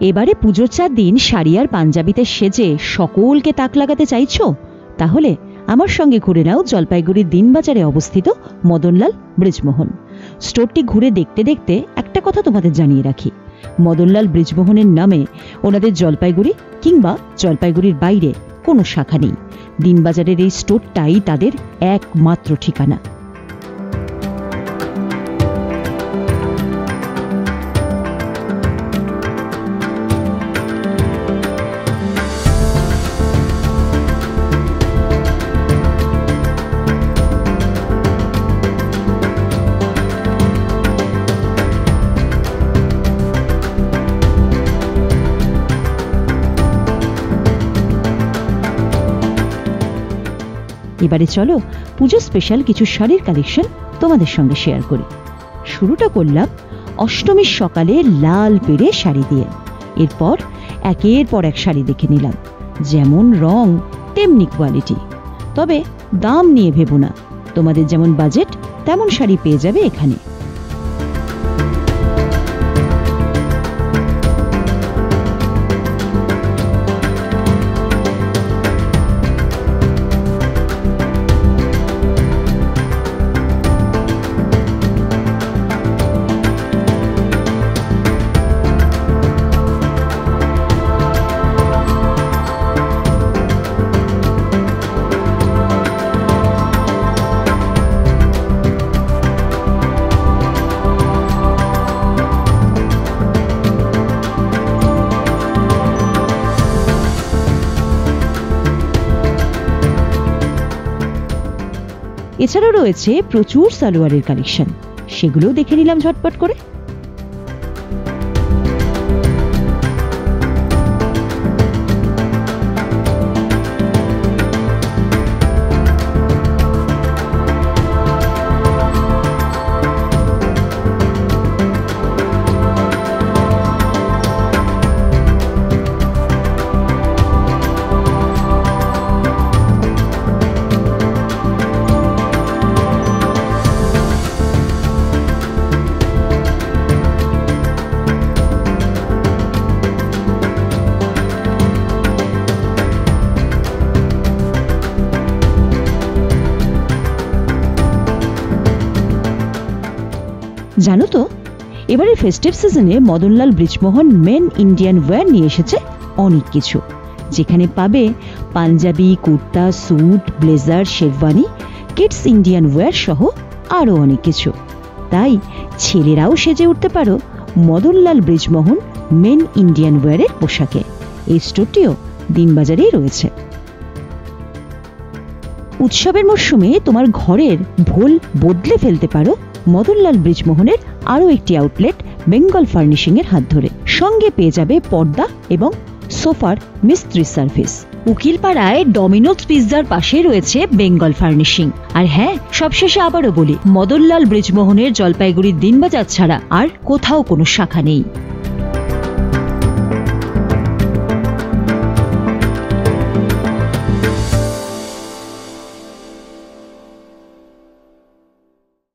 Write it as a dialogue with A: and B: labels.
A: এবারে পুজোর 4 দিন শাড়ি আর পাঞ্জাবিতে সেজে সকলকে তাক লাগাতে চাইছো? তাহলে আমার সঙ্গে ঘুরে নাও জলপাইগুড়ির দিনবাজারে অবস্থিত মদনলাল ব্রিজমোহন। স্টোরটি ঘুরে দেখতে দেখতে একটা কথা তোমাদের জানিয়ে রাখি, মদনলাল ব্রিজমোহনের নামে ওনাদের জলপাইগুড়ি কিংবা জলপাইগুড়ির বাইরে কোনো শাখা নেই। দিনবাজারের এই স্টোরটাই তাদের একমাত্র ঠিকানা। এবারে চলো পুজো স্পেশাল কিছু শাড়ির কালেকশন তোমাদের সঙ্গে শেয়ার করি। শুরুটা করলাম অষ্টমীর সকালে লাল পেড়ে শাড়ি দিয়ে। এরপর একের পর এক শাড়ি দেখে নিলাম, যেমন রং তেমনি কোয়ালিটি। তবে দাম নিয়ে ভেবো না, তোমাদের যেমন বাজেট তেমন শাড়ি পেয়ে যাবে এখানে। এছাড়াও রয়েছে প্রচুর সালোয়ারের কালেকশন, সেগুলোও দেখে নিলাম ঝটপট করে। জানো তো, এবারে ফেস্টিভ সিজনে Madanlal Brijmohan men Indian wear নিয়ে এসেছে অনেক কিছু, যেখানে পাবে panjabi, kurta, suit, blazer, sherwani, kids Indian wear সহ আরও অনেক কিছু। তাই ছেলেরাও সেজে উঠতে পারো মদনলাল ব্রিজমোহন মেন ইন্ডিয়ান ওয়্যারের পোশাকে। এই স্টোরটিও দিনবাজারেই রয়েছে। উৎসবের মরশুমে তোমার ঘরের ভোল বদলে ফেলতে পারো মদনলাল ব্রিজমোহনের আরও একটি আউটলেট বেঙ্গল ফার্নিশিং এর হাত ধরে। সঙ্গে পেয়ে যাবে পর্দা এবং সোফার মিস্ত্রি সার্ভিস। উকিলপাড়ায় ডমিনোজ পিৎজার পাশে রয়েছে বেঙ্গল ফার্নিশিং। আর হ্যাঁ, সবশেষে আবারও বলি, মদনলাল ব্রিজমোহনের জলপাইগুড়ির দিনবাজার ছাড়া আর কোথাও কোনো শাখা নেই।